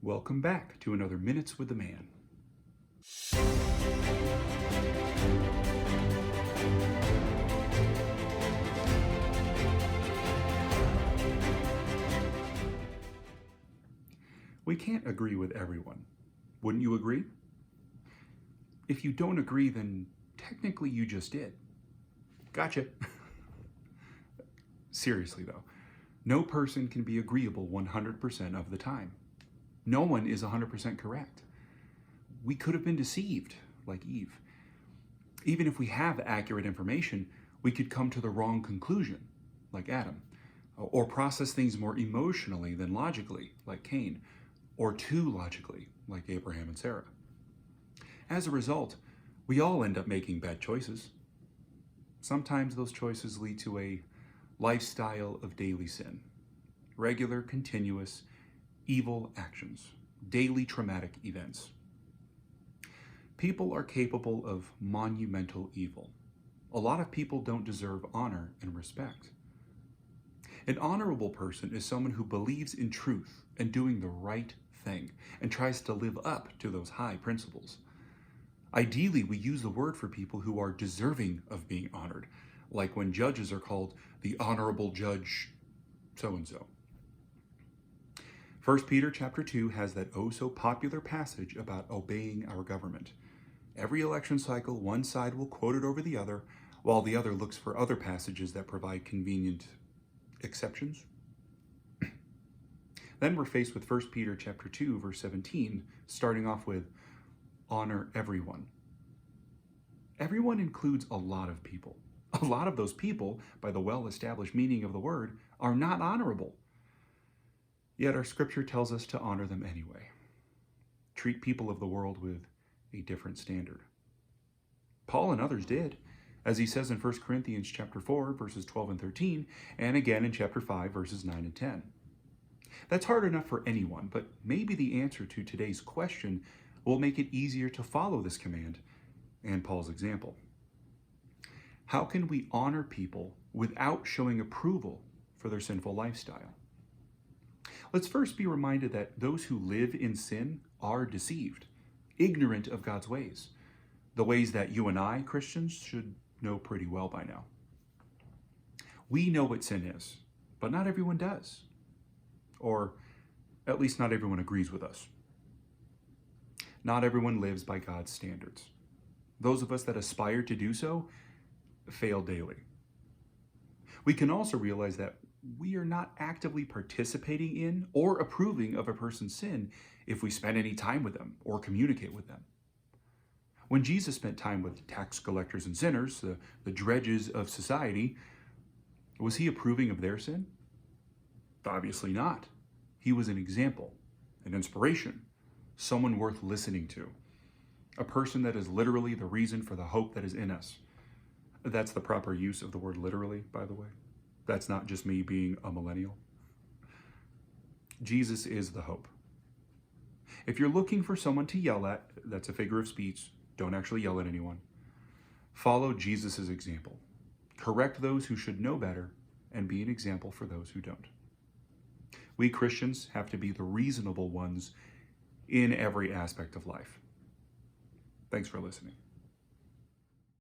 Welcome back to another Minutes with the Man. We can't agree with everyone. Wouldn't you agree? If you don't agree, then technically you just did. Gotcha. Seriously though, no person can be agreeable 100% of the time. No one is 100% correct. We could have been deceived, like Eve. Even if we have accurate information, we could come to the wrong conclusion, like Adam, or process things more emotionally than logically, like Cain, or too logically, like Abraham and Sarah. As a result, we all end up making bad choices. Sometimes those choices lead to a lifestyle of daily sin, regular, continuous, evil actions, daily traumatic events. People are capable of monumental evil. A lot of people don't deserve honor and respect. An honorable person is someone who believes in truth and doing the right thing and tries to live up to those high principles. Ideally, we use the word for people who are deserving of being honored, like when judges are called the honorable judge so-and-so. 1 Peter chapter 2 has that oh so popular passage about obeying our government. Every election cycle, one side will quote it over the other, while the other looks for other passages that provide convenient exceptions. Then we're faced with 1 Peter chapter 2, verse 17, starting off with, honor everyone. Everyone includes a lot of people. A lot of those people, by the well-established meaning of the word, are not honorable. Yet our scripture tells us to honor them anyway. Treat people of the world with a different standard. Paul and others did, as he says in 1 Corinthians chapter 4, verses 12 and 13, and again in chapter 5, verses 9 and 10. That's hard enough for anyone, but maybe the answer to today's question will make it easier to follow this command and Paul's example. How can we honor people without showing approval for their sinful lifestyle? Let's first be reminded that those who live in sin are deceived, ignorant of God's ways, the ways that you and I, Christians, should know pretty well by now. We know what sin is, but not everyone does. Or at least not everyone agrees with us. Not everyone lives by God's standards. Those of us that aspire to do so fail daily. We can also realize that we are not actively participating in or approving of a person's sin if we spend any time with them or communicate with them. When Jesus spent time with tax collectors and sinners, the dredges of society, was he approving of their sin? Obviously not. He was an example, an inspiration, someone worth listening to, a person that is literally the reason for the hope that is in us. That's the proper use of the word literally, by the way. That's not just me being a millennial. Jesus is the hope. If you're looking for someone to yell at, that's a figure of speech. Don't actually yell at anyone. Follow Jesus' example. Correct those who should know better and be an example for those who don't. We Christians have to be the reasonable ones in every aspect of life. Thanks for listening.